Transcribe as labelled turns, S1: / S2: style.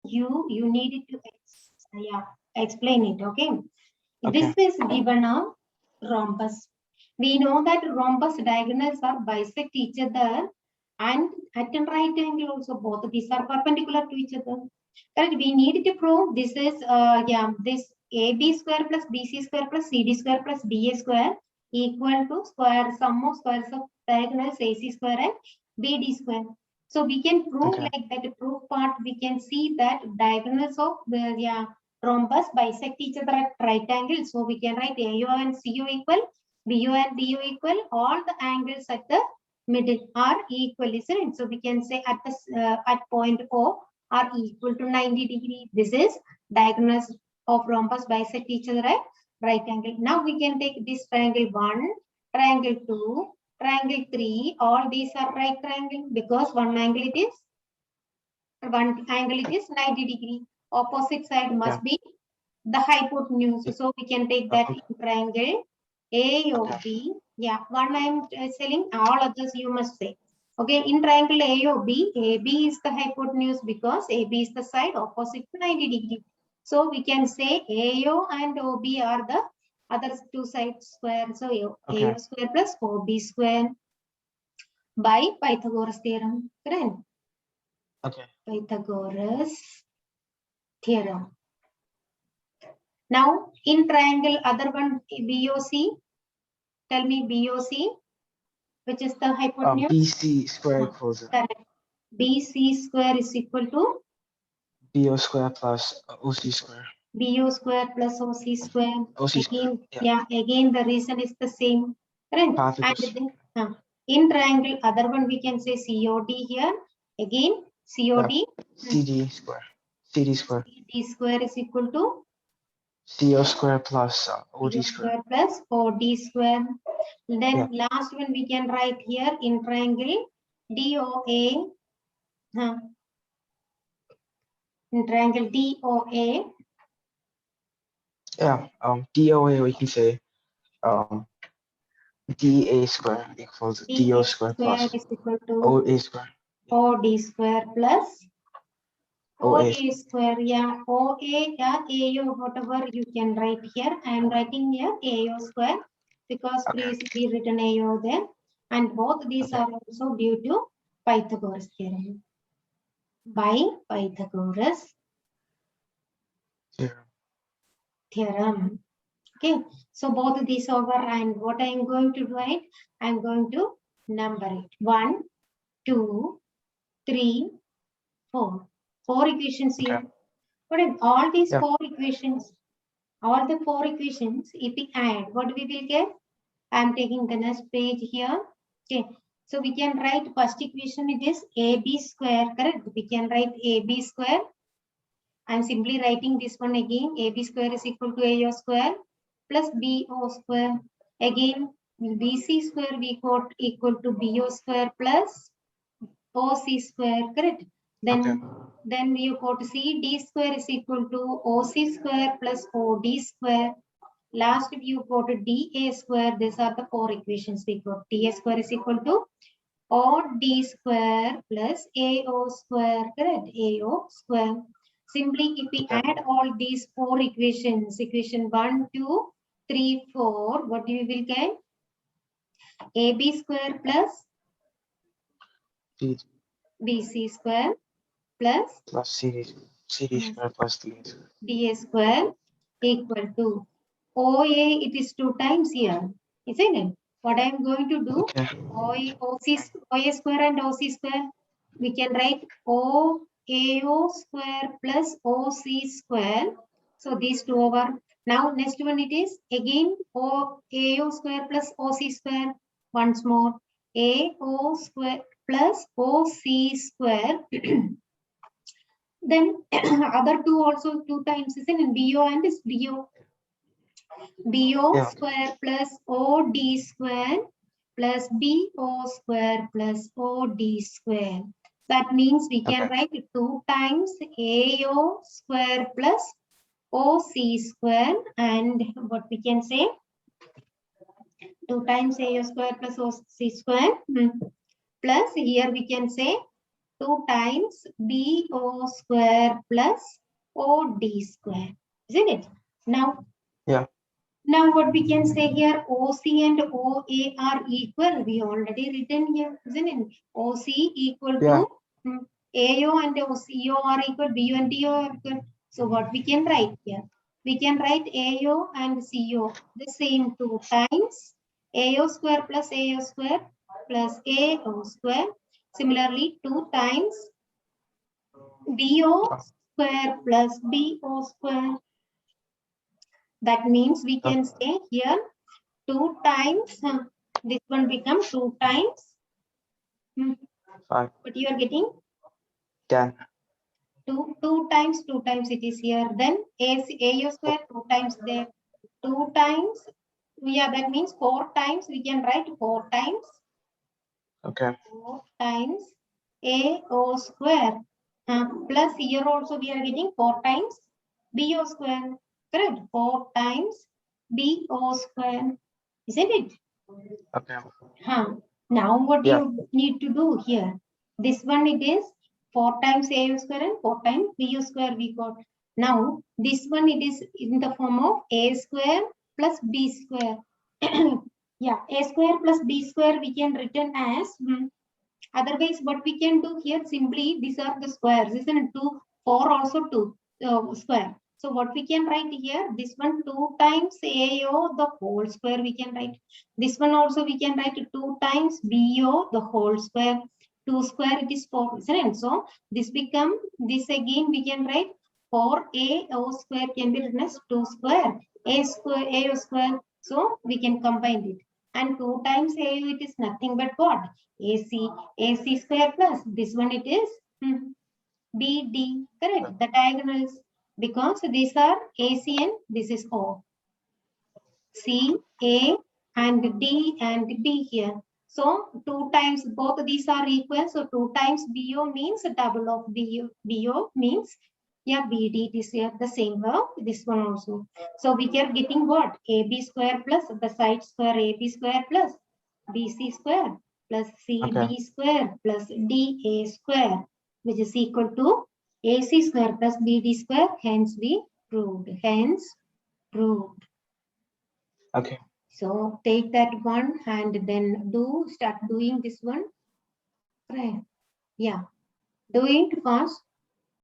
S1: you need to explain it. Okay.
S2: Okay.
S1: This is given a rhombus. We know that rhombus diagonals are bisect each other, and at a right angle also both these are perpendicular to each other. Correct? We need to prove this is this AB square plus BC square plus CD square plus DA square equal to sum of squares of diagonals AC square and BD square. So we can prove
S2: Okay.
S1: like that. Proof part we can see that diagonals of the rhombus bisect each other at right angle. So we can write AO and CO equal, BO and DO equal. All the angles at the middle are equal, isn't it? So we can say at the at point O are equal to 90 degree. This is diagonals of rhombus bisect each other at right angle. Now we can take this triangle 1, triangle 2, triangle 3. All these are right triangle because one angle it is 90 degree. Opposite side must be the hypotenuse. So we can take that in triangle AOB. Yeah, one I am telling, all others you must say. Okay, in triangle AOB, AB is the hypotenuse because AB is the side opposite to 90 degree. So we can say AO and OB are the other two sides square. So AO square plus OB square by Pythagoras theorem. Correct?
S2: Okay.
S1: Pythagoras theorem. Now in triangle other one BOC, tell me BOC, which is the hypotenuse.
S2: BC square equals
S1: Correct. BC square is equal to
S2: BO square plus OC square.
S1: BO square plus OC square.
S2: OC square.
S1: Again, again the reason is the same. Correct.
S2: Pythagoras.
S1: And then in triangle other one we can say COD here. Again COD.
S2: CD square. CD square.
S1: CD square is equal to
S2: CO square plus OD square.
S1: Plus OD square. Then last one we can write here in triangle DOA. In triangle DOA.
S2: Yeah. DOA we can say DA square equals DO square plus
S1: is equal to
S2: OA square.
S1: OD square plus
S2: OA
S1: OA square. Yeah, OA, AO, whatever you can write here. I am writing here AO square because previously written AO there. And both these are also due to Pythagoras theorem. By Pythagoras theorem. Okay, so both of these over, and what I am going to write, I am going to number it. 1, 2, 3, 4. 4 equations here. What if all these 4 equations, all the 4 equations, if we add, what we will get? I am taking the next page here. Okay, so we can write first equation, it is AB square, correct? We can write AB square. I am simply writing this one again. AB square is equal to AO square plus BO square. Again, BC square we got equal to BO square plus OC square, correct? Then you got CD square is equal to OC square plus OD square. Last you got DA square. These are the 4 equations we got. DA square is equal to OD square plus AO square, correct? AO square. Simply, if we add all these 4 equations, equation 1, 2, 3, 4, what we will get? AB square plus BC square plus
S2: CD square plus
S1: DA square equal to OA. It is 2 times here, isn't it? What I am going to do? OA square and OC square. We can write AO square plus OC square. So these 2 over. Now next one it is again AO square plus OC square. Once more AO square plus OC square. Then other 2 also 2 times, isn't it? BO and is BO. BO square plus OD square plus BO square plus OD square. That means we can write 2 times AO square plus OC square, and what we can say? 2 times AO square plus OC square plus here we can say 2 times BO square plus OD square. Isn't it? Now,
S2: Yeah.
S1: now what we can say here, OC and OA are equal. We already written here, isn't it? OC equal
S2: Yeah.
S1: to AO and OCO are equal, BO and DO are equal. So what we can write here? We can write AO and CO the same 2 times AO square plus AO square plus AO square. Similarly, 2 times BO square plus BO square. That means we can say here 2 times, this one becomes 2 times.
S2: 5.
S1: But you are getting
S2: 10.
S1: 2 times it is here. Then AO square 2 times there. 2 times, yeah, that means 4 times. We can write 4 times.
S2: Okay.
S1: 4 times AO square. Plus here also we are getting 4 times BO square. Correct? 4 times BO square. Isn't it?
S2: Okay.
S1: Now what
S2: Yeah.
S1: you need to do here? This one it is 4 times AO square and 4 times BO square we got. Now this one it is in the form of A square plus B square. Yeah, A square plus B square we can written as otherwise what we can do here simply these are the squares, isn't it? 2, 4 also 2 square. So what we can write here, this one 2 times AO the whole square we can write. This one also we can write 2 times BO the whole square. 2 square it is 4, isn't it? So this become, this again we can write 4AO square can be written as 2 square A square AO square. So we can combine it. And 2 times AO it is nothing but what? AC square plus this one it is BD, correct? The diagonals, because these are AC and this is O. C, A and D and B here. So 2 times both of these are equal. So 2 times BO means double of BO means, yeah, BD is here the same of this one also. So we are getting what? AB square plus the side square AB square plus BC square plus CD square plus DA square, which is equal to AC square plus BD square. Hence we proved. Hence proved.
S2: Okay.
S1: So take that one and then start doing this one. Right. Yeah. Do it fast.